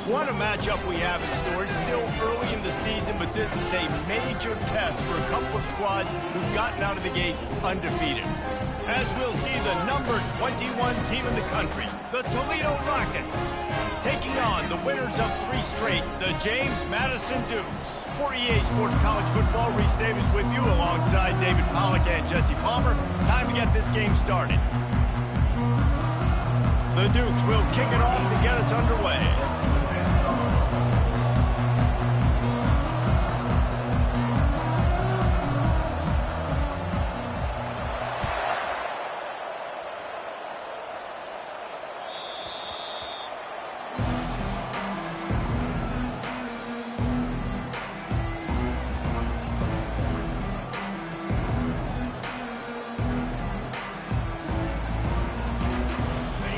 What a matchup we have in store. It's still early in the season, but this is a major test for a couple of squads who've gotten out of the gate undefeated. As we'll see the number 21 team in the country, the Toledo Rockets, taking on the winners of 3 straight, the James Madison Dukes. For EA Sports College Football, Reese Davis with you alongside David Pollack and Jesse Palmer. Time to get this game started. The Dukes will kick it off to get us underway.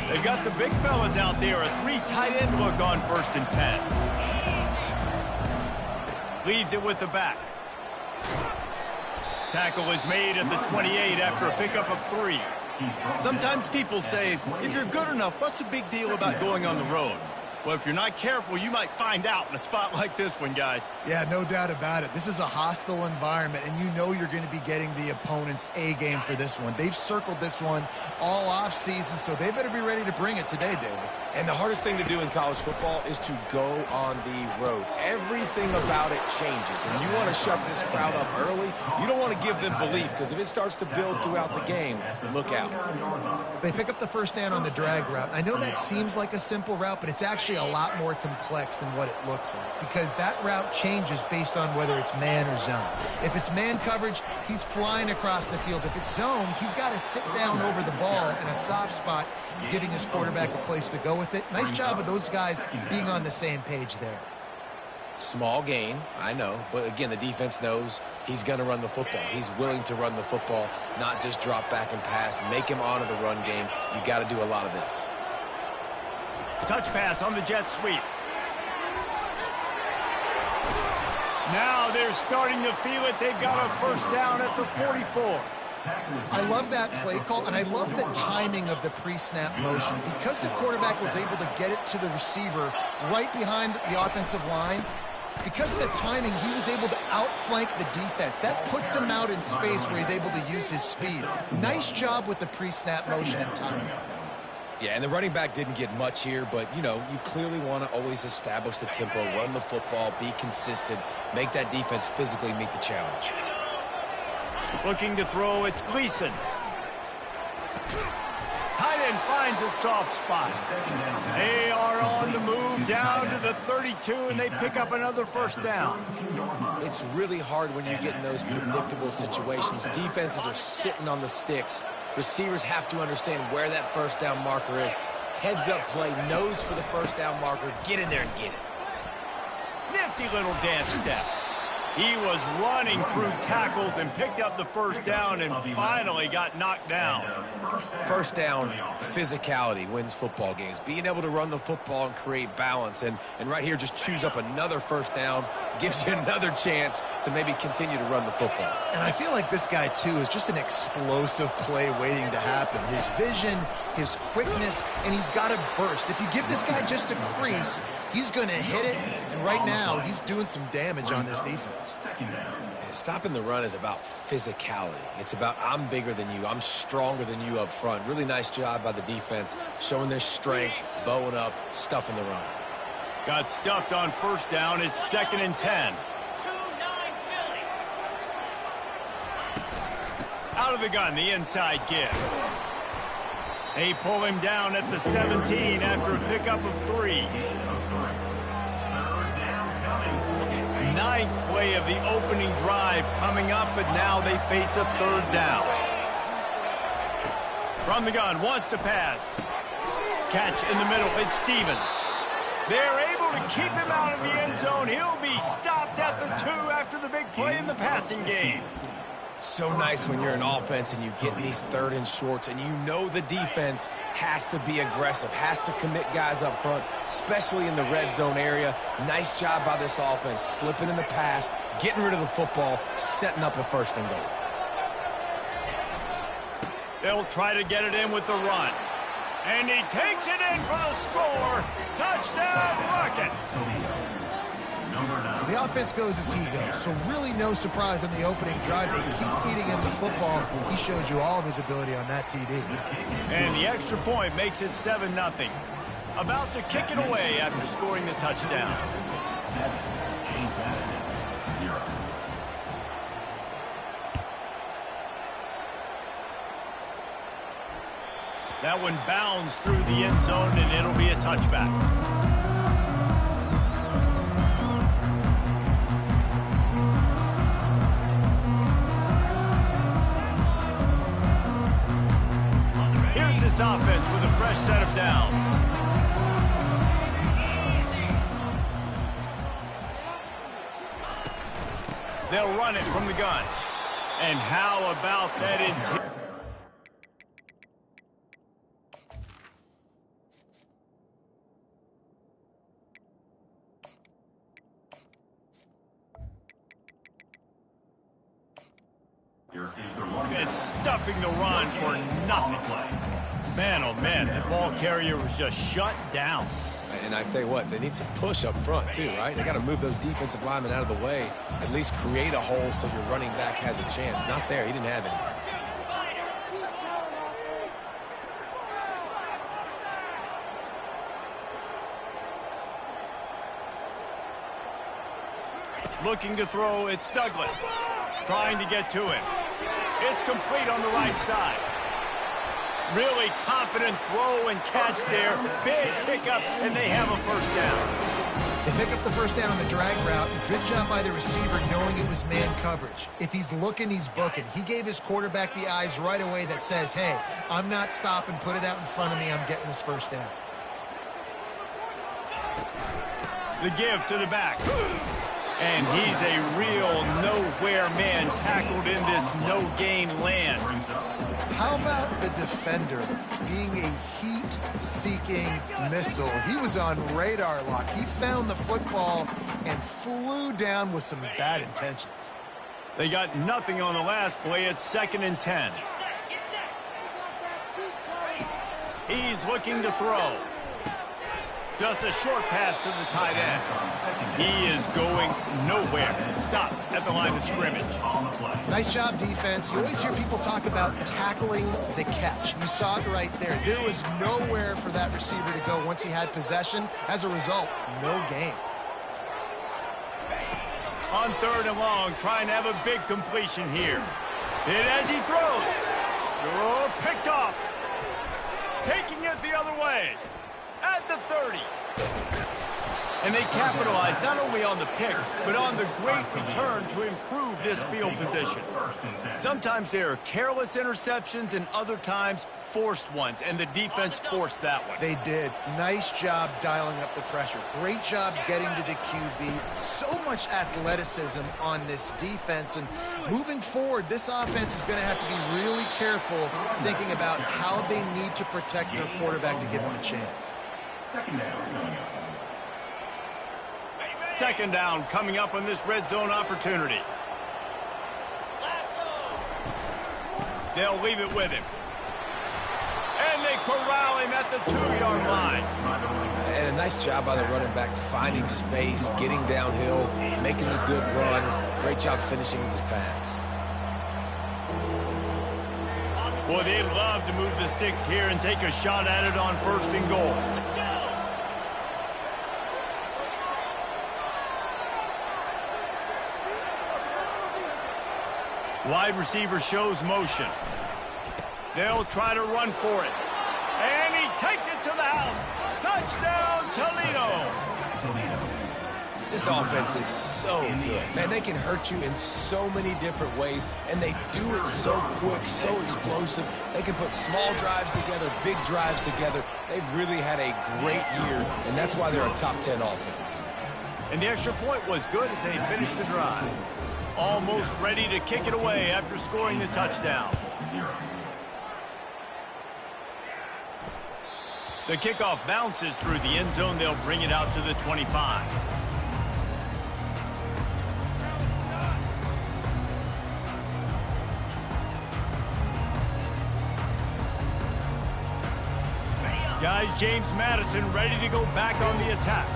They've got the big fellas out there, a 3 tight end look on 1st and 10. Leaves it with the back. Tackle is made at the 28 after a pickup of 3. Sometimes people say, if you're good enough, what's the big deal about going on the road? Well, if you're not careful, you might find out in a spot like this one, guys. Yeah, no doubt about it. This is a hostile environment, and you know you're going to be getting the opponent's A-game for this one. They've circled this one all off-season, so they better be ready to bring it today, David. And the hardest thing to do in college football is to go on the road. Everything about it changes, and you want to shut this crowd up early. You don't want to give them belief, because if it starts to build throughout the game, look out. They pick up the first down on the drag route. I know that seems like a simple route, but it's actually a lot more complex than what it looks like, because that route changes based on whether it's man or zone. If it's man coverage, he's flying across the field. If it's zone, he's got to sit down over the ball in a soft spot, giving his quarterback a place to go with it. Nice job of those guys being on the same page there. Small gain, I know, but again, the defense knows he's going to run the football. He's willing to run the football, not just drop back and pass, make him honor the run game. You got to do a lot of this. Touch pass on the jet sweep. Now they're starting to feel it. They've got a first down at the 44. I love that play call, and I love the timing of the pre-snap motion. Because the quarterback was able to get it to the receiver right behind the offensive line, because of the timing, he was able to outflank the defense. That puts him out in space where he's able to use his speed. Nice job with the pre-snap motion and timing. Yeah, and the running back didn't get much here, but, you know, you clearly want to always establish the tempo, run the football, be consistent, make that defense physically meet the challenge. Looking to throw, it's Gleason. Tight end finds a soft spot. They are on the move down to the 32, and they pick up another first down. It's really hard when you get in those predictable situations. Defenses are sitting on the sticks. Receivers have to understand where that first down marker is. Heads up play, nose for the first down marker. Get in there and get it. Nifty little dance step. He was running through tackles and picked up the first down and finally got knocked down. First down, physicality wins football games. Being able to run the football and create balance. And right here, just choose up another first down, gives you another chance to maybe continue to run the football. And I feel like this guy, too, is just an explosive play waiting to happen. His vision, his quickness, and he's got a burst. If you give this guy just a crease, he's going to hit it. And right now, he's doing some damage on this defense. Stopping the run is about physicality. It's about I'm bigger than you. I'm stronger than you up front. Really nice job by the defense, showing their strength, bowing up, stuffing the run. Got stuffed on first down. It's 2nd and 10. Out of the gun, the inside give. They pull him down at the 17 after a pickup of 3. 9th play of the opening drive coming up, but now they face a 3rd down. From the gun, wants to pass. Catch in the middle, it's Stevens. They're able to keep him out of the end zone. He'll be stopped at the 2 after the big play in the passing game. So nice when you're an offense and you get in these 3rd and shorts and you know the defense has to be aggressive, has to commit guys up front, especially in the red zone area. Nice job by this offense, slipping in the pass, getting rid of the football, setting up a 1st and goal. They'll try to get it in with the run. And he takes it in for the score. Touchdown, Rockets. offense. The offense goes as he goes, so really no surprise on the opening drive. They keep feeding him the football. He showed you all of his ability on that TD. And the extra point makes it 7-0. About to kick it away after scoring the touchdown. 0. That one bounds through the end zone, and it'll be a touchback. Here's this offense with a fresh set of downs. They'll run it from the gun. And how about that interior? It's stuffing the run for nothing. Man, oh man, the ball carrier was just shut down. And I tell you what, they need some push up front too, right? They got to move those defensive linemen out of the way, at least create a hole so your running back has a chance. Not there, he didn't have any. Looking to throw, it's Douglas. Trying to get to it. It's complete on the right side. Really confident throw and catch there. Big pickup, and they have a first down. They pick up the first down on the drag route. Good job by the receiver knowing it was man coverage. If he's looking, he's booking. He gave his quarterback the eyes right away that says, hey, I'm not stopping. Put it out in front of me. I'm getting this first down. The give to the back. And he's a real nowhere man tackled in this no-gain land. How about the defender being a heat-seeking missile? He was on radar lock. He found the football and flew down with some bad intentions. They got nothing on the last play. It's 2nd and 10. He's looking to throw. Just a short pass to the tight end. He is going nowhere. Stop at the line of scrimmage. Nice job, defense. You always hear people talk about tackling the catch. You saw it right there. There was nowhere for that receiver to go once he had possession. As a result, no gain. On 3rd and long, trying to have a big completion here. Hit as he throws. Oh, picked off. Taking it the other way. At the 30. And they capitalized not only on the pick, but on the great return to improve this field position. Sometimes there are careless interceptions and other times forced ones, and the defense forced that one. They did. Nice job dialing up the pressure. Great job getting to the QB. So much athleticism on this defense. And moving forward, this offense is going to have to be really careful thinking about how they need to protect their quarterback to give him a chance. 2nd down coming up on this red zone opportunity. They'll leave it with him. And they corral him at the 2-yard line. And a nice job by the running back, finding space, getting downhill, making a good run. Great job finishing with his pads. Boy, they'd love to move the sticks here and take a shot at it on 1st and goal. Wide receiver shows motion. They'll try to run for it. And he takes it to the house. Touchdown, Toledo. This offense is so good. Man, they can hurt you in so many different ways, and they do it so quick, so explosive. They can put small drives together, big drives together. They've really had a great year, and that's why they're a top 10 offense. And the extra point was good as they finished the drive. Almost ready to kick it away after scoring the touchdown. The kickoff bounces through the end zone. They'll bring it out to the 25. Guys, James Madison ready to go back on the attack.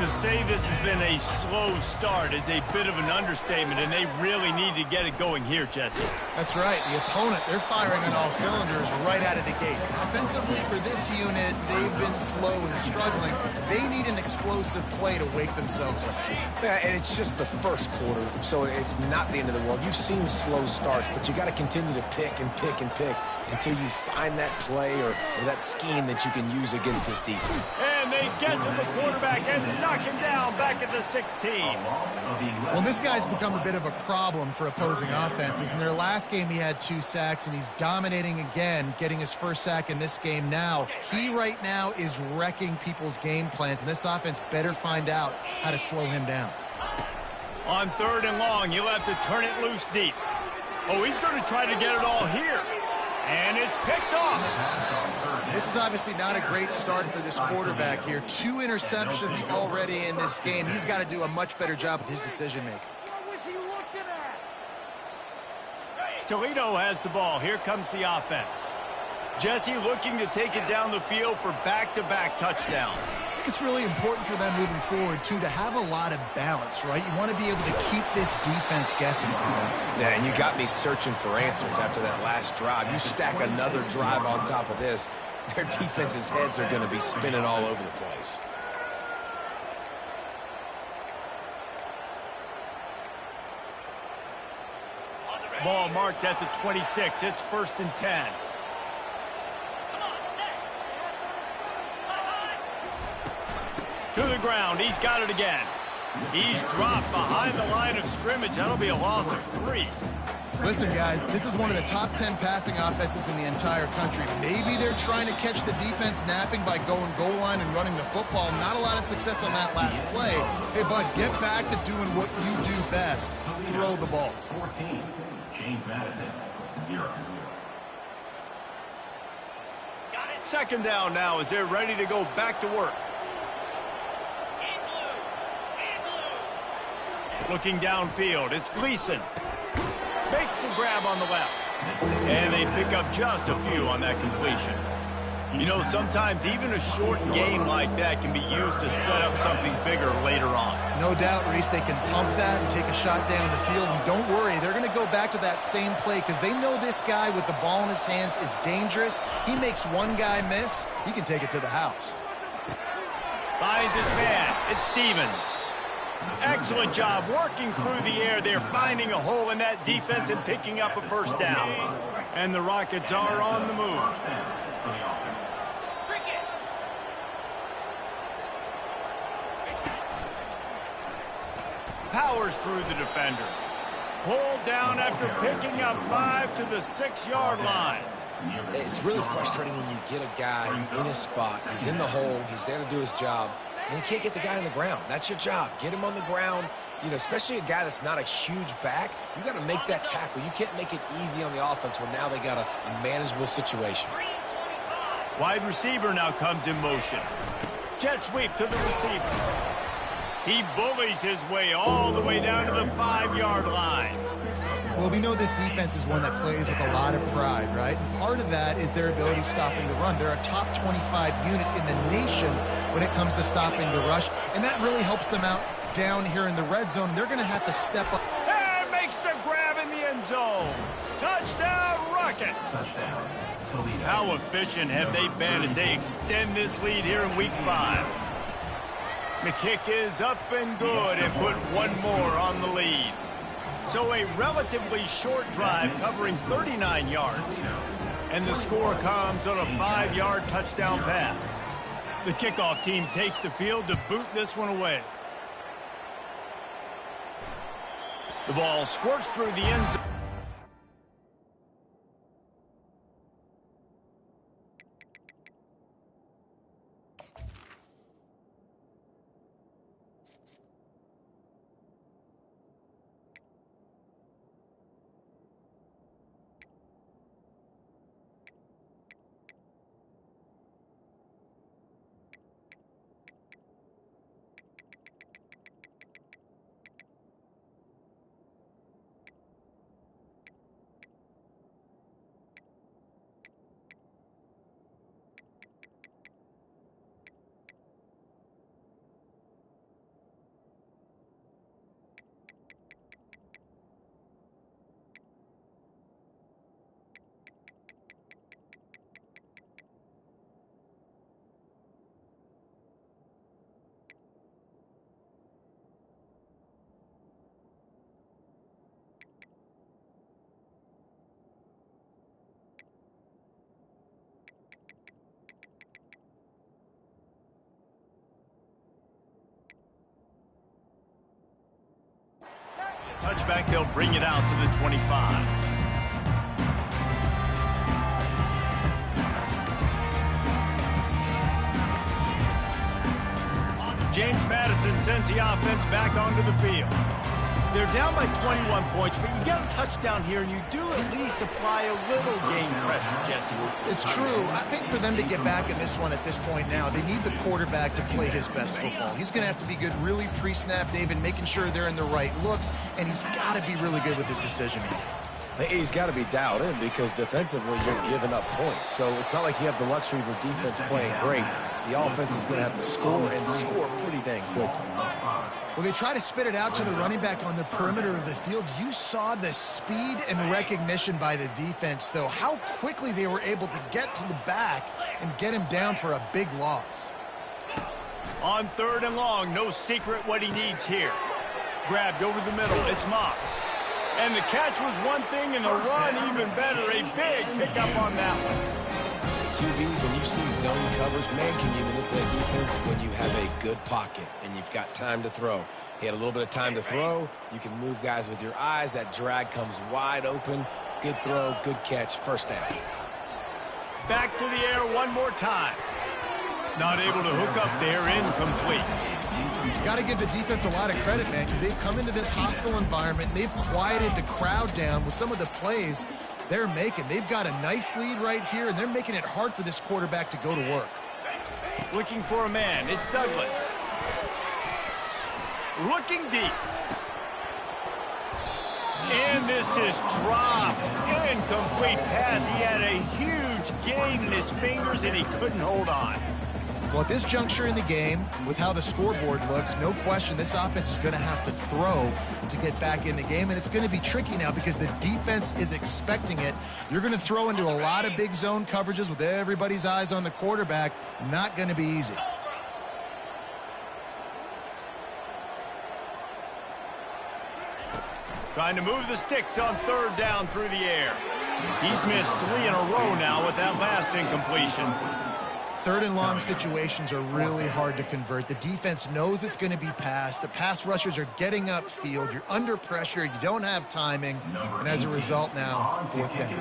To say this has been a slow start is a bit of an understatement, and they really need to get it going here, Jesse. That's right. The opponent, they're firing on all cylinders right out of the gate. Offensively, for this unit, they've been slow and struggling. They need an explosive play to wake themselves up. Yeah, and it's just the first quarter, so it's not the end of the world. You've seen slow starts, but you got to continue to pick and pick and pick until you find that play or that scheme that you can use against this defense. And they get to the quarterback and knock him down back at the 16. Well, this guy's become a bit of a problem for opposing offenses. In their last game, he had 2 sacks, and he's dominating again, getting his first sack in this game now. He right now is wrecking people's game plans, and this offense better find out how to slow him down. On 3rd and long, he'll have to turn it loose deep. Oh, he's going to try to get it all here. And it's picked off. This is obviously not a great start for this quarterback here. 2 interceptions already in this game. He's got to do a much better job with his decision-making. Toledo has the ball. Here comes the offense. Jesse looking to take it down the field for back-to-back touchdowns. I think it's really important for them moving forward, too, to have a lot of balance, right? You want to be able to keep this defense guessing. Yeah, and you got me searching for answers after that last drive. You stack another drive on top of this, their defense's heads are going to be spinning all over the place. Ball marked at the 26. It's 1st and 10. To the ground. He's got it again. He's dropped behind the line of scrimmage. That'll be a loss of 3. Listen, guys, this is one of the top 10 passing offenses in the entire country. Maybe they're trying to catch the defense napping by going goal line and running the football. Not a lot of success on that last play. Hey, bud, get back to doing what you do best. Throw the ball. 14, James Madison, 0. 2nd down now as they're ready to go back to work. Looking downfield, it's Gleason. Makes the grab on the left. And they pick up just a few on that completion. You know, sometimes even a short game like that can be used to set up something bigger later on. No doubt, Reese, they can pump that and take a shot down in the field. And don't worry, they're going to go back to that same play because they know this guy with the ball in his hands is dangerous. He makes one guy miss, he can take it to the house. Finds his man. It's Stevens. Excellent job working through the air there, finding a hole in that defense and picking up a 1st down. And the Rockets are on the move. Powers through the defender. Pulled down after picking up 5 to the 6-yard line. It's really frustrating when you get a guy in his spot. He's in the hole. He's there to do his job. And you can't get the guy on the ground. That's your job. Get him on the ground. You know, especially a guy that's not a huge back. You got to make that tackle. You can't make it easy on the offense when now they got a manageable situation. Wide receiver now comes in motion. Jet sweep to the receiver. He bullies his way all the way down to the 5-yard line. Well, we know this defense is one that plays with a lot of pride, right? And part of that is their ability stopping the run. They're a top 25 unit in the nation when it comes to stopping the rush, and that really helps them out down here in the red zone. They're going to have to step up. And makes the grab in the end zone. Touchdown, Rockets. Touchdown, Toledo. How efficient have they been as they extend this lead here in Week 5? The kick is up and good and put one more on the lead. So a relatively short drive covering 39 yards. And the score comes on a 5-yard touchdown pass. The kickoff team takes the field to boot this one away. The ball squirts through the end zone. touchback. They'll bring it out to the 25. James Madison sends the offense back onto the field. They're down by 21 points, but you get a touchdown here, and you do at least apply a little game pressure, Jesse. It's true. I think for them to get back in this one at this point now, they need the quarterback to play his best football. He's going to have to be good really pre-snap, David, making sure they're in the right looks, and he's got to be really good with his decision-making. He's got to be dialed in because defensively you're giving up points. So it's not like you have the luxury of your defense playing great. The offense is going to have to score and score pretty dang quickly. Well, they try to spit it out to the running back on the perimeter of the field. You saw the speed and recognition by the defense, though, how quickly they were able to get to the back and get him down for a big loss. On 3rd and long, no secret what he needs here. Grabbed over the middle, it's Moss. And the catch was one thing, and the run even better. A big pickup on that one. QBs, when you see zone coverage, man, can you manipulate defense when you have a good pocket and you've got time to throw. He had a little bit of time to throw. You can move guys with your eyes. That drag comes wide open. Good throw, good catch, first down. Back to the air one more time. Not able to hook up there, incomplete. Got to give the defense a lot of credit, man, because they've come into this hostile environment. They've quieted the crowd down with some of the plays they're making. They've got a nice lead right here, and they're making it hard for this quarterback to go to work. Looking for a man. It's Douglas. Looking deep. And this is dropped. Incomplete pass. He had a huge gain in his fingers, and he couldn't hold on. Well, at this juncture in the game, with how the scoreboard looks, no question this offense is going to have to throw to get back in the game, and it's going to be tricky now because the defense is expecting it. You're going to throw into a lot of big zone coverages with everybody's eyes on the quarterback. Not going to be easy. Trying to move the sticks on 3rd down through the air. He's missed 3 in a row now with that last incompletion. 3rd and long situations are really hard to convert. The defense knows it's going to be passed. The pass rushers are getting upfield. You're under pressure. You don't have timing. And as a result now, 4th down.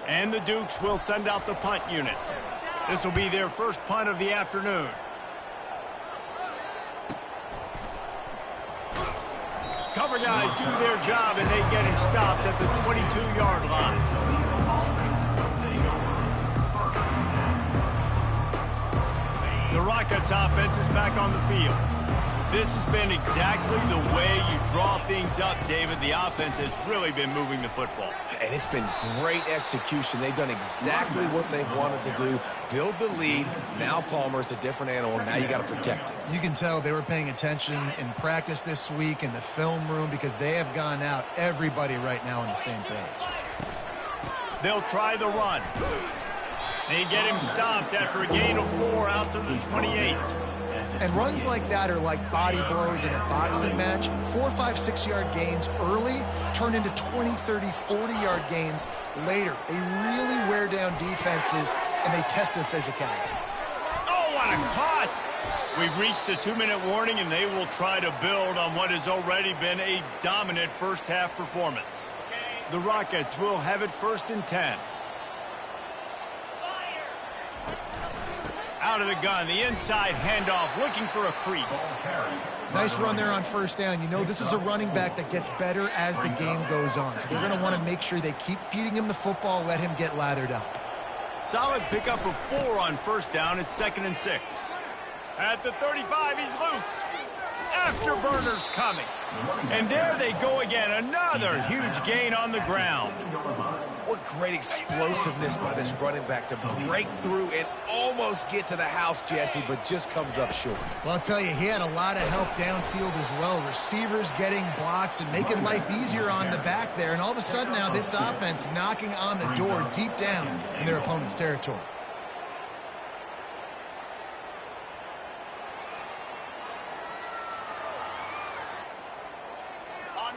And the Dukes will send out the punt unit. This will be their first punt of the afternoon. Cover guys do their job, and they get him stopped at the 22-yard line. The Rockets offense is back on the field. This has been exactly the way you draw things up, David. The offense has really been moving the football. And it's been great execution. They've done exactly what they've wanted to do. Build the lead. Now Palmer's a different animal. Now you got to protect it. You can tell they were paying attention in practice this week in the film room because they have gone out, everybody right now on the same page. They'll try the run. They get him stopped after a gain of 4 out to the 28. And runs like that are like body blows in a boxing match. 4, 5, 6-yard gains early turn into 20, 30, 40-yard gains later. They really wear down defenses, and they test their physicality. Oh, what a cut! We've reached the 2-minute warning, and they will try to build on what has already been a dominant first-half performance. The Rockets will have it 1st and 10. Out of the gun, the inside handoff, looking for a crease. Nice run there on 1st down. You know this is a running back that gets better as the game goes on. So they're going to want to make sure they keep feeding him the football, let him get lathered up. Solid pickup of 4 on 1st down. It's 2nd and 6. At the 35, he's loose. Afterburners coming. And there they go again. Another huge gain on the ground. What great explosiveness by this running back to break through and almost get to the house, Jesse, but just comes up short. Well, I'll tell you, he had a lot of help downfield as well. Receivers getting blocks and making life easier on the back there. And all of a sudden now this offense knocking on the door deep down in their opponent's territory.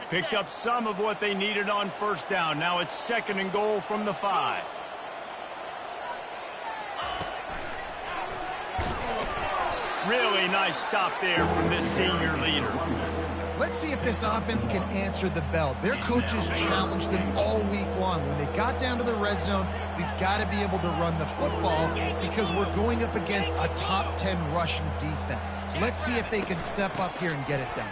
Picked up some of what they needed on 1st down. Now it's 2nd and goal from the 5. Really nice stop there from this senior leader. Let's see if this offense can answer the bell. Their coaches challenged them all week long. When they got down to the red zone, we've got to be able to run the football because we're going up against a top 10 rushing defense. Let's see if they can step up here and get it done.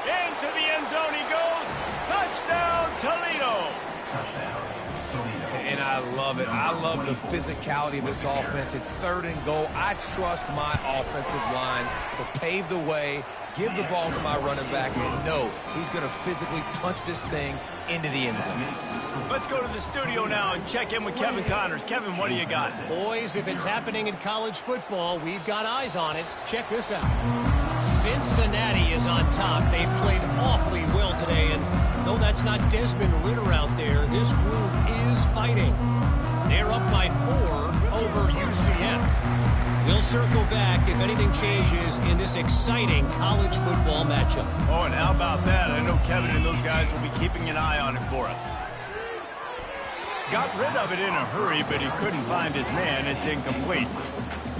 Into the end zone he goes. Touchdown, Toledo. Touchdown, Toledo. And I love it. I love the physicality of this offense. It's 3rd and goal. I trust my offensive line to pave the way, give the ball to my running back, and know he's going to physically punch this thing into the end zone. Let's go to the studio now and check in with Kevin Connors. Kevin, what do you got? Boys, if it's happening in college football, we've got eyes on it. Check this out. Cincinnati is on top. They've played awfully well today, and though that's not Desmond Ridder out there, this group is fighting. They're up by 4 over UCF. We'll circle back if anything changes in this exciting college football matchup. Oh, and how about that? I know Kevin and those guys will be keeping an eye on it for us. Got rid of it in a hurry, but he couldn't find his man. It's incomplete.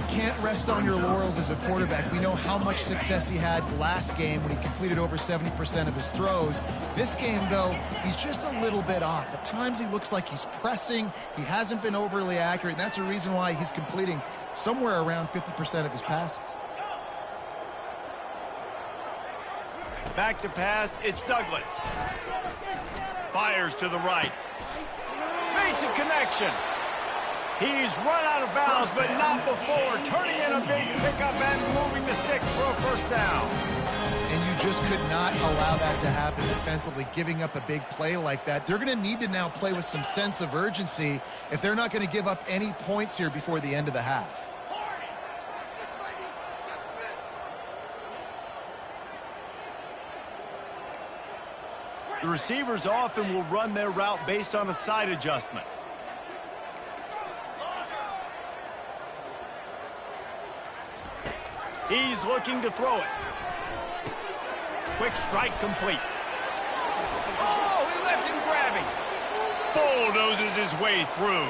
Can't rest on your laurels as a quarterback. We know how much success he had last game when he completed over 70% of his throws. This game, though, he's just a little bit off. At times he looks like he's pressing. He hasn't been overly accurate, and that's a reason why he's completing somewhere around 50% of his passes. Back to pass, it's Douglas. Fires to the right. Makes a connection. He's run out of bounds, but not before. Turning in a big pickup and moving the sticks for a first down. And you just could not allow that to happen defensively, giving up a big play like that. They're going to need to now play with some sense of urgency if they're not going to give up any points here before the end of the half. The receivers often will run their route based on a side adjustment. He's looking to throw it. Quick strike complete. Oh, he left him grabbing. Bulldozes his way through.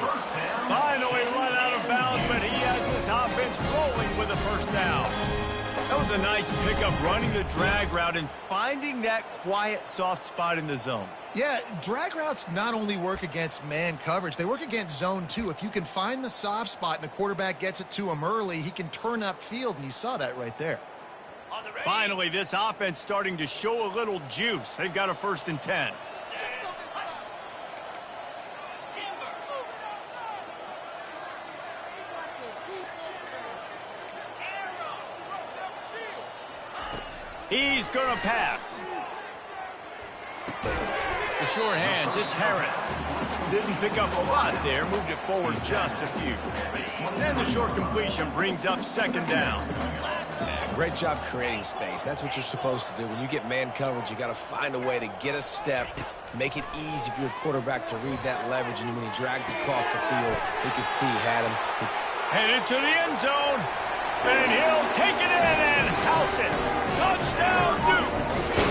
Finally run out of bounds, but he has this offense rolling with a first down. That was a nice pickup, running the drag route and finding that quiet, soft spot in the zone. Yeah, drag routes not only work against man coverage, they work against zone too. If you can find the soft spot and the quarterback gets it to him early, he can turn upfield, and you saw that right there. Finally, this offense starting to show a little juice. They've got a 1st and 10. He's going to pass. The short hands, it's Harris. Didn't pick up a lot there, moved it forward just a few. And the short completion brings up 2nd down. Great job creating space. That's what you're supposed to do. When you get man coverage, you got to find a way to get a step, make it easy for your quarterback to read that leverage, and when he drags across the field, he could see he had him. Headed to the end zone, and he'll take it in and house it. Touchdown, Dukes!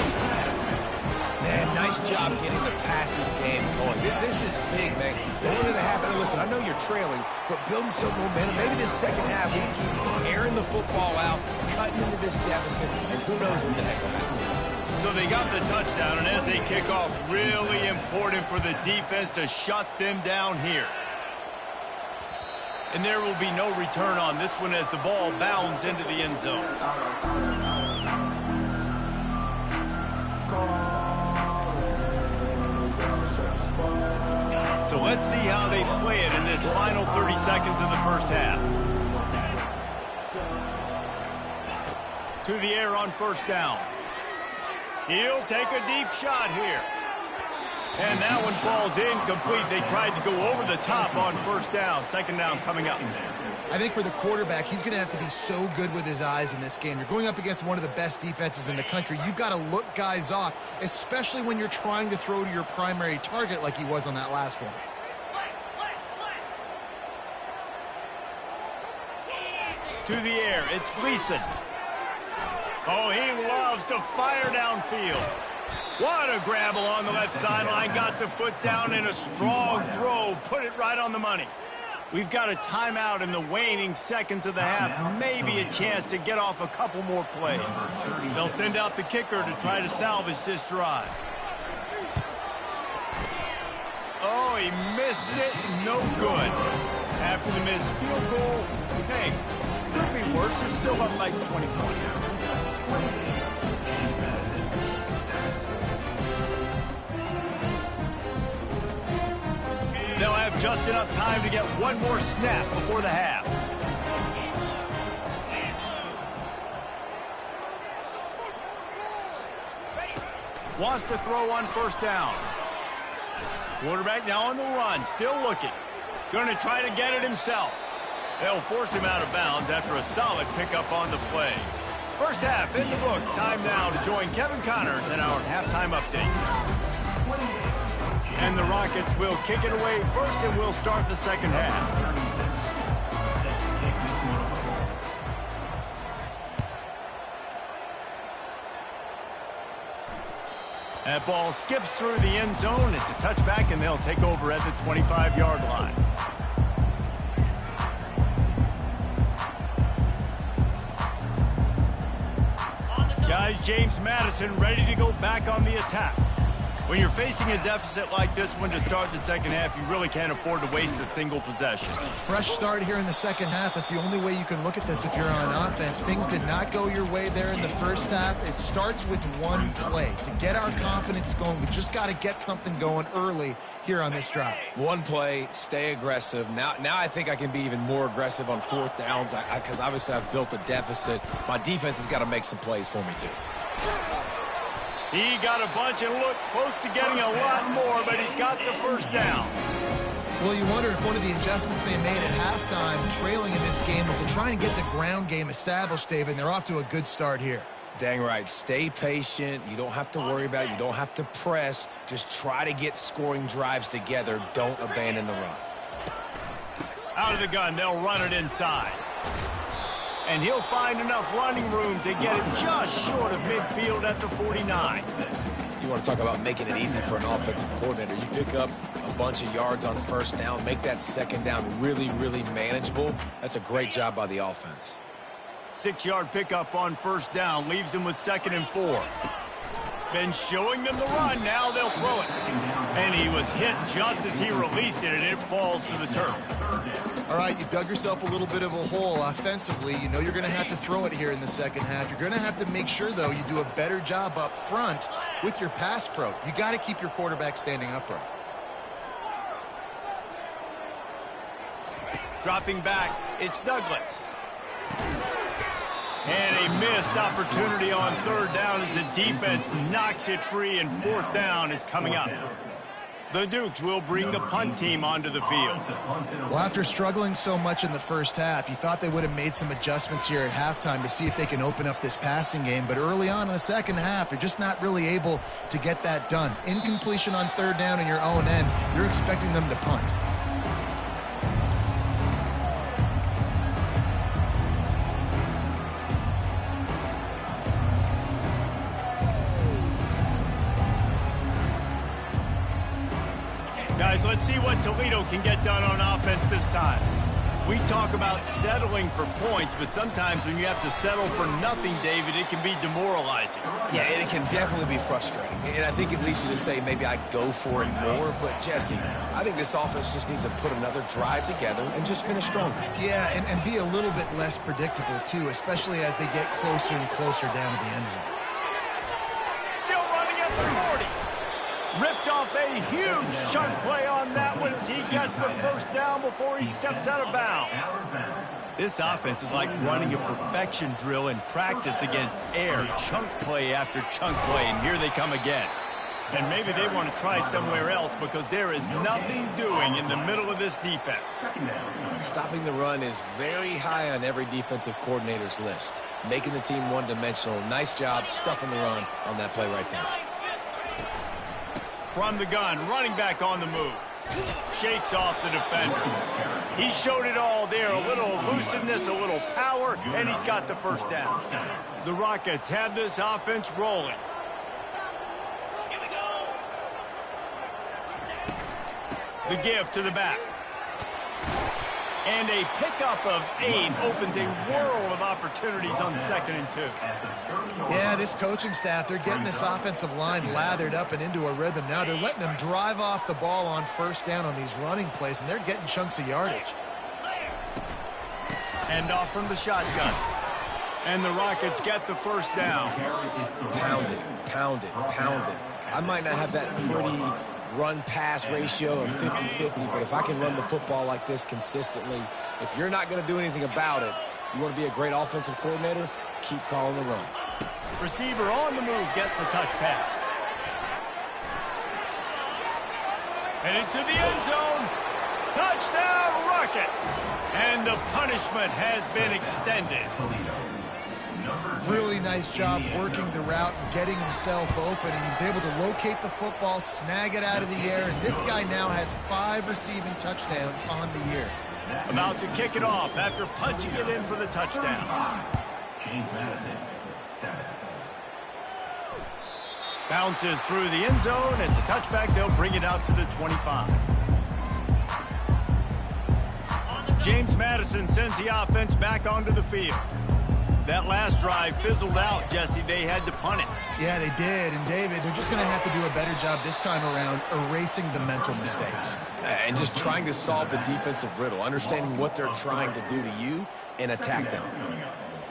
Man, nice job getting the passing game going. This is big, man. Don't want it to happen. Listen, I know you're trailing, but building some momentum. Maybe this second half we can keep airing the football out, cutting into this deficit, and who knows what the heck will happen. So they got the touchdown, and as they kick off, really important for the defense to shut them down here. And there will be no return on this one as the ball bounds into the end zone. So let's see how they play it in this final 30 seconds of the first half. To the air on 1st down. He'll take a deep shot here. And that one falls incomplete. They tried to go over the top on 1st down. 2nd down coming up. I think for the quarterback, he's going to have to be so good with his eyes in this game. You're going up against one of the best defenses in the country. You've got to look guys off, especially when you're trying to throw to your primary target like he was on that last one. To the air, it's Gleason. Oh, he loves to fire downfield. What a grab along the left sideline. Got the foot down in a strong throw. Put it right on the money. We've got a timeout in the waning seconds of the half. Maybe a chance to get off a couple more plays. They'll send out the kicker to try to salvage this drive. Oh, he missed it. No good. After the missed field goal, hey, could be worse. They're still up like 20 points. They'll have just enough time to get one more snap before the half. Wants to throw on first down. Quarterback now on the run, still looking. Going to try to get it himself. They'll force him out of bounds after a solid pickup on the play. First half in the books. Time now to join Kevin Connors in our halftime update. And the Rockets will kick it away first, and we'll start the second half. That ball skips through the end zone. It's a touchback, and they'll take over at the 25-yard line. Guys, James Madison ready to go back on the attack. When you're facing a deficit like this one to start the second half, you really can't afford to waste a single possession. Fresh start here in the second half. That's the only way you can look at this if you're on offense. Things did not go your way there in the first half. It starts with one play. To get our confidence going, we just got to get something going early here on this drive. One play, stay aggressive. Now I think I can be even more aggressive on fourth downs because obviously I've built a deficit. My defense has got to make some plays for me too. He got a bunch and looked close to getting a lot more, but he's got the first down. Well, you wonder if one of the adjustments they made at halftime, trailing in this game, was to try and get the ground game established, David, and they're off to a good start here. Dang right. Stay patient. You don't have to worry about it. You don't have to press. Just try to get scoring drives together. Don't abandon the run. Out of the gun, they'll run it inside. And he'll find enough running room to get it just short of midfield at the 49. You want to talk about making it easy for an offensive coordinator. You pick up a bunch of yards on first down, make that second down really, really manageable. That's a great job by the offense. 6-yard pickup on first down leaves them with 2nd and 4. Been showing them the run. Now they'll throw it. And he was hit just as he released it, and it falls to the turf. All right, you dug yourself a little bit of a hole offensively. You know you're going to have to throw it here in the second half. You're going to have to make sure, though, you do a better job up front with your pass pro. You got to keep your quarterback standing upright. Dropping back, it's Douglas. And a missed opportunity on third down as the defense knocks it free, and fourth down is coming up. The Dukes will bring the punt team onto the field. Well, after struggling so much in the first half, you thought they would have made some adjustments here at halftime to see if they can open up this passing game. But early on in the second half, they're just not really able to get that done. Incompletion on third down in your own end, you're expecting them to punt. Guys, let's see what Toledo can get done on offense this time. We talk about settling for points, but sometimes when you have to settle for nothing, David, it can be demoralizing. Yeah, and it can definitely be frustrating. And I think it leads you to say maybe I go for it more. But, Jesse, I think this offense just needs to put another drive together and just finish stronger. Yeah, and be a little bit less predictable, too, especially as they get closer and closer down to the end zone. Still running at the 40. Ripped off a huge chunk play on that one as he gets the first down before he steps out of bounds. This offense is like running a perfection drill in practice against air, chunk play after chunk play, and here they come again. And maybe they want to try somewhere else because there is nothing doing in the middle of this defense. Stopping the run is very high on every defensive coordinator's list. Making the team one-dimensional. Nice job stuffing the run on that play right there. From the gun, running back on the move. Shakes off the defender. He showed it all there. A little elusiveness, a little power, and he's got the first down. The Rockets have this offense rolling. The give to the back. And a pickup of 8 opens a world of opportunities on 2nd and 2. Yeah, this coaching staff, they're getting this offensive line lathered up and into a rhythm. Now they're letting them drive off the ball on 1st down on these running plays, and they're getting chunks of yardage. Hand off from the shotgun. And the Rockets get the 1st down. Pound it, pound it, pound it. I might not have that pretty run-pass ratio of 50-50, but if I can run the football like this consistently, if you're not going to do anything about it, you want to be a great offensive coordinator, keep calling the run. Receiver on the move gets the touch pass. And into the end zone. Touchdown, Rockets! And the punishment has been extended. Really nice job working the route and getting himself open, and he was able to locate the football, snag it out of the air, and this guy now has 5 receiving touchdowns on the year. About to kick it off after punching it in for the touchdown. James Madison, 7. Bounces through the end zone. It's a touchback. They'll bring it out to the 25. James Madison sends the offense back onto the field. That last drive fizzled out, Jesse. They had to punt it. Yeah, they did. And, David, they're just going to have to do a better job this time around erasing the mental mistakes. And just trying to solve the defensive riddle, understanding what they're trying to do to you and attack them.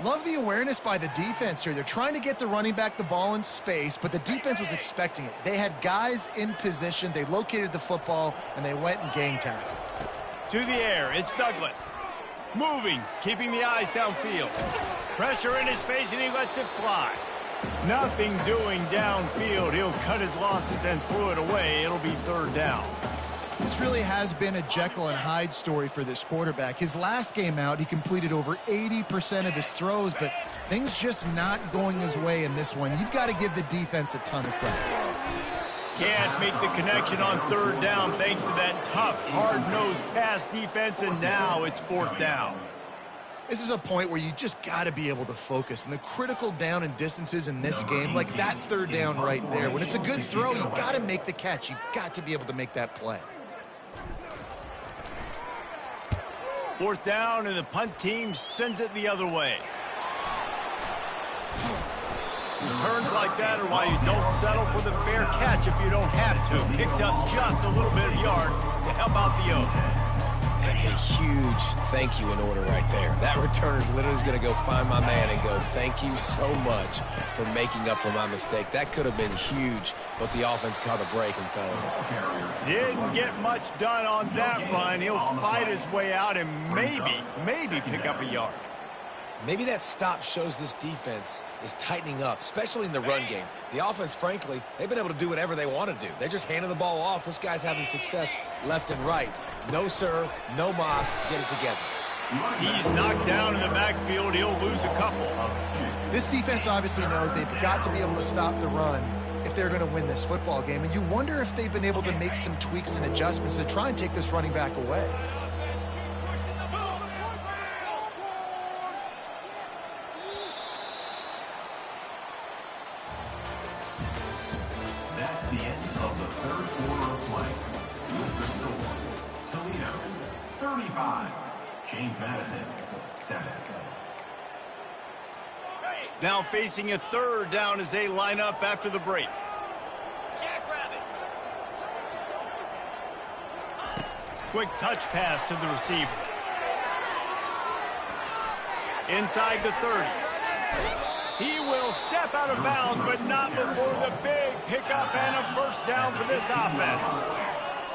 Love the awareness by the defense here. They're trying to get the running back the ball in space, but the defense was expecting it. They had guys in position. They located the football, and they went and game tacked. To the air, it's Douglas. Moving, keeping the eyes downfield. Pressure in his face, and he lets it fly. Nothing doing downfield. He'll cut his losses and throw it away. It'll be 3rd down. This really has been a Jekyll and Hyde story for this quarterback. His last game out, he completed over 80% of his throws, but things just not going his way in this one. You've got to give the defense a ton of credit. Can't make the connection on 3rd down thanks to that tough, hard-nosed pass defense, and now it's 4th down. This is a point where you just got to be able to focus. And the critical down and distances in this game, like that 3rd down right there, when it's a good throw, you've got to make the catch. You've got to be able to make that play. 4th down, and the punt team sends it the other way. Returns like that are why you don't settle for the fair catch if you don't have to. Picks up just a little bit of yards to help out the O's. And a huge thank you in order right there. That returner literally is going to go find my man and go, thank you so much for making up for my mistake. That could have been huge, but the offense caught a break and fell in. Didn't get much done on that run. He'll fight his way out and maybe pick up a yard. Maybe that stop shows this defense is tightening up, especially in the run game. The offense, frankly, they've been able to do whatever they want to do. They're just handing the ball off. This guy's having success left and right. No, sir, no mas, get it together. He's knocked down in the backfield. He'll lose a couple. This defense obviously knows they've got to be able to stop the run if they're going to win this football game. And you wonder if they've been able to make some tweaks and adjustments to try and take this running back away. That's the end of the 3rd quarter of play. With the score, Toledo, 35. James Madison, 7. Now facing a 3rd down as they line up after the break. Quick touch pass to the receiver. Inside the 30. He will step out of bounds, but not before the big pickup and a 1st down for this offense.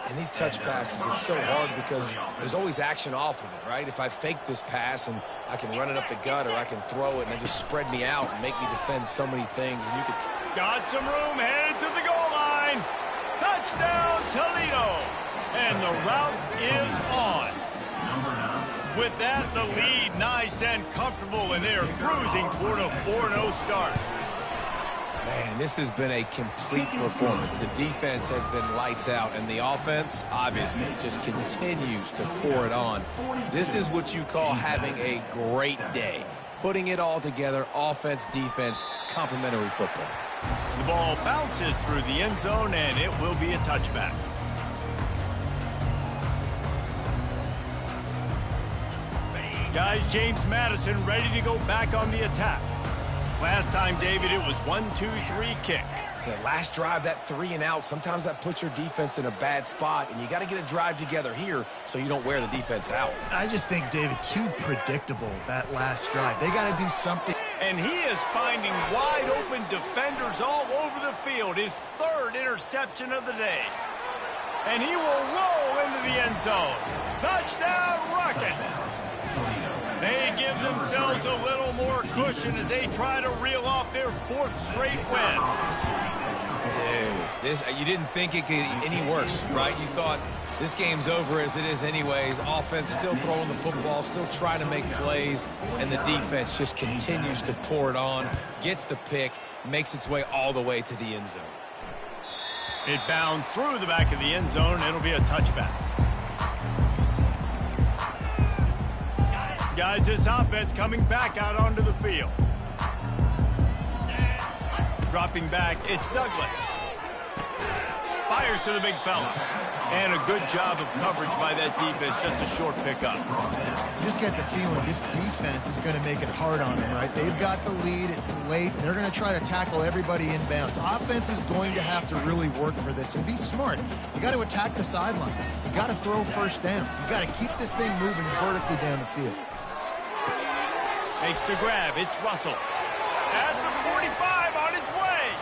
And these touch passes, it's so hard because there's always action off of it, right? If I fake this pass and I can run it up the gut or I can throw it and they just spread me out and make me defend so many things. And you could got some room, headed to the goal line. Touchdown, Toledo. And the route is on. With that, the lead nice and comfortable, and they're cruising toward a 4-0 start. Man, this has been a complete performance. The defense has been lights out, and the offense, obviously, just continues to pour it on. This is what you call having a great day. Putting it all together, offense, defense, complementary football. The ball bounces through the end zone, and it will be a touchback. Guys, James Madison ready to go back on the attack. Last time, David, it was 1-2-3 kick. Yeah, last drive, that 3 and out, sometimes that puts your defense in a bad spot, and you got to get a drive together here so you don't wear the defense out. I just think, David, too predictable, that last drive. They got to do something. And he is finding wide-open defenders all over the field. His 3rd interception of the day. And he will roll into the end zone. Touchdown, Rockets! They give themselves a little more cushion as they try to reel off their 4th straight win. Dude, you didn't think it could get any worse, right? You thought this game's over as it is anyways. Offense still throwing the football, still trying to make plays, and the defense just continues to pour it on, gets the pick, makes its way all the way to the end zone. It bounds through the back of the end zone, and it'll be a touchback. Guys, this offense coming back out onto the field. Dropping back, it's Douglas. Fires to the big fella. And a good job of coverage by that defense, just a short pickup. You just get the feeling this defense is going to make it hard on them, right? They've got the lead, it's late, and they're going to try to tackle everybody inbounds. Offense is going to have to really work for this and be smart. You got to attack the sidelines. You got to throw first downs. You got to keep this thing moving vertically down the field. Makes the grab, it's Russell. At the 45 on his way.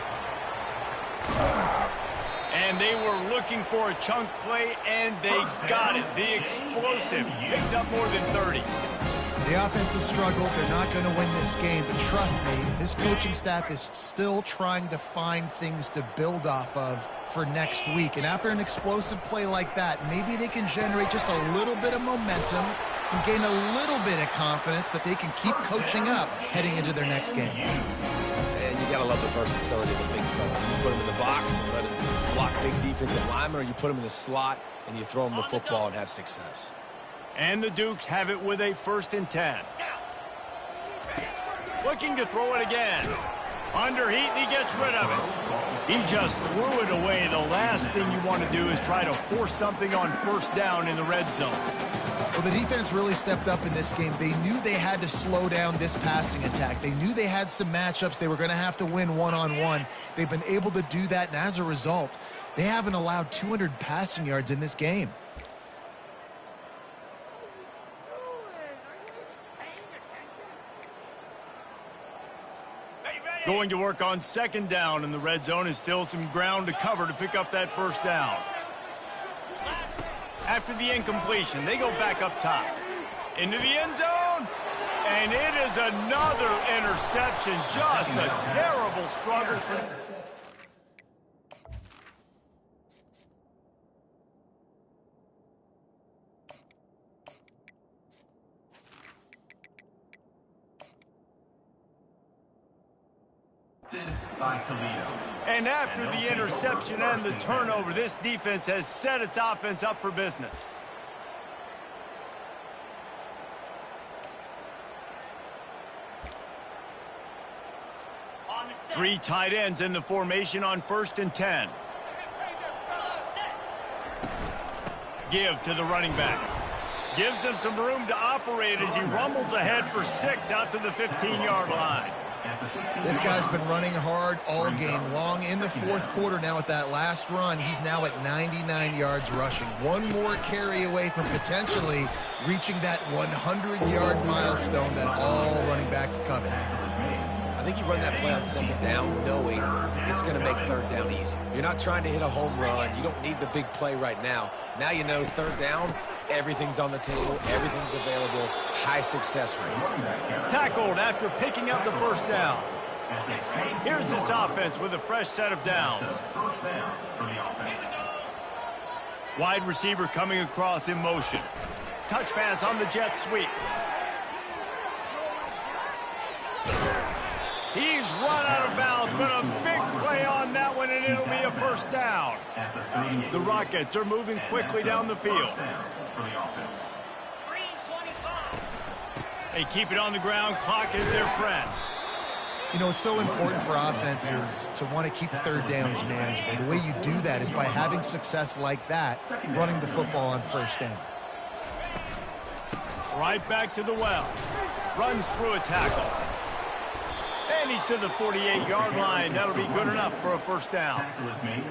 And they were looking for a chunk play, and they got it. The explosive picks up more than 30. The offense has struggled. They're not going to win this game. But trust me, this coaching staff is still trying to find things to build off of for next week. And after an explosive play like that, maybe they can generate just a little bit of momentum and gain a little bit of confidence that they can keep coaching up heading into their next game. And you got to love the versatility of the big fella. You put him in the box and let him block big defensive linemen, or you put him in the slot and you throw him the football and have success. And the Dukes have it with a 1st and 10. Looking to throw it again. Under heat, and he gets rid of it. He just threw it away. The last thing you want to do is try to force something on 1st down in the red zone. Well, the defense really stepped up in this game. They knew they had to slow down this passing attack. They knew they had some matchups they were going to have to win one-on-one. They've been able to do that, and as a result, they haven't allowed 200 passing yards in this game. Going to work on 2nd down in the red zone is still some ground to cover to pick up that 1st down. After the incompletion, they go back up top. Into the end zone, and it is another interception. Just a terrible struggle for... by Toledo. And after the interception and the turnover, this defense has set its offense up for business. Three tight ends in the formation on 1st and 10. Give to the running back. Gives him some room to operate as he rumbles ahead for 6 out to the 15-yard line. This guy's been running hard all game long. In the 4th quarter now with that last run, he's now at 99 yards rushing. One more carry away from potentially reaching that 100-yard milestone that all running backs covet. I think you run that play on 2nd down knowing it's going to make 3rd down easier. You're not trying to hit a home run. You don't need the big play right now. Now you know 3rd down, everything's on the table, everything's available, high success rate. Tackled after picking up the 1st down. Here's this offense with a fresh set of downs. Wide receiver coming across in motion. Touch pass on the jet sweep. He's run out of bounds, but a big play on that one, and it'll be a 1st down. The Rockets are moving quickly down the field. They keep it on the ground. Clock is their friend. You know, it's so important for offenses to want to keep 3rd downs manageable. The way you do that is by having success like that, running the football on 1st down. Right back to the well. Runs through a tackle. And he's to the 48-yard line. That'll be good enough for a first down.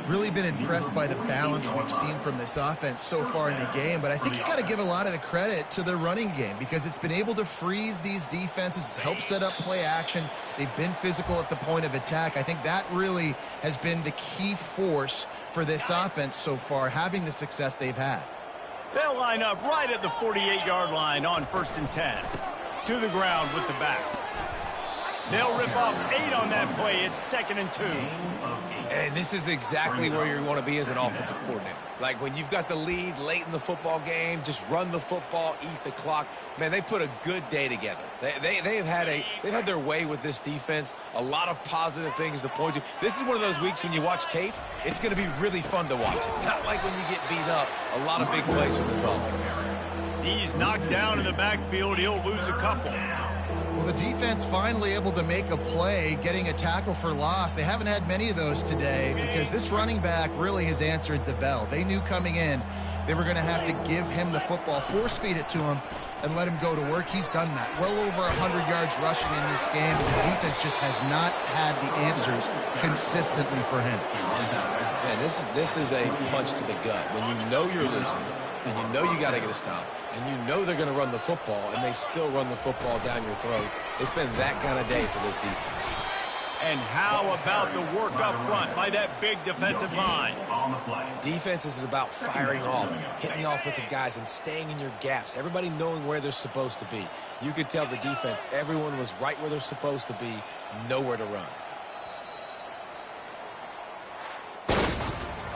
Really been impressed by the balance we've seen from this offense so far in the game, but I think you got to give a lot of the credit to the running game because it's been able to freeze these defenses, help set up play action. They've been physical at the point of attack. I think that really has been the key force for this offense so far, having the success they've had. They'll line up right at the 48-yard line on 1st and 10. To the ground with the back. They'll rip off 8 on that play. It's 2nd and 2. And this is exactly where you want to be as an offensive coordinator. Like when you've got the lead late in the football game, just run the football, eat the clock. Man, they put a good day together. They've had their way with this defense. A lot of positive things to point to. This is one of those weeks when you watch tape, it's going to be really fun to watch. Not like when you get beat up. A lot of big plays from this offense. He's knocked down in the backfield. He'll lose a couple. Well, the defense finally able to make a play, getting a tackle for loss. They haven't had many of those today because this running back really has answered the bell. They knew coming in they were going to have to give him the football, force-feed it to him, and let him go to work. He's done that. Well over 100 yards rushing in this game. The defense just has not had the answers consistently for him. Man, this is a punch to the gut. When you know you're losing, and you know you got to get a stop, and you know they're going to run the football, and they still run the football down your throat. It's been that kind of day for this defense. And how about the work up front by that big defensive line? Defense is about firing off, hitting the offensive guys, and staying in your gaps. Everybody knowing where they're supposed to be. You could tell the defense, everyone was right where they're supposed to be, nowhere to run.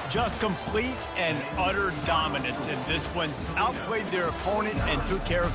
Just complete and utter dominance in this one. Outplayed their opponent and took care of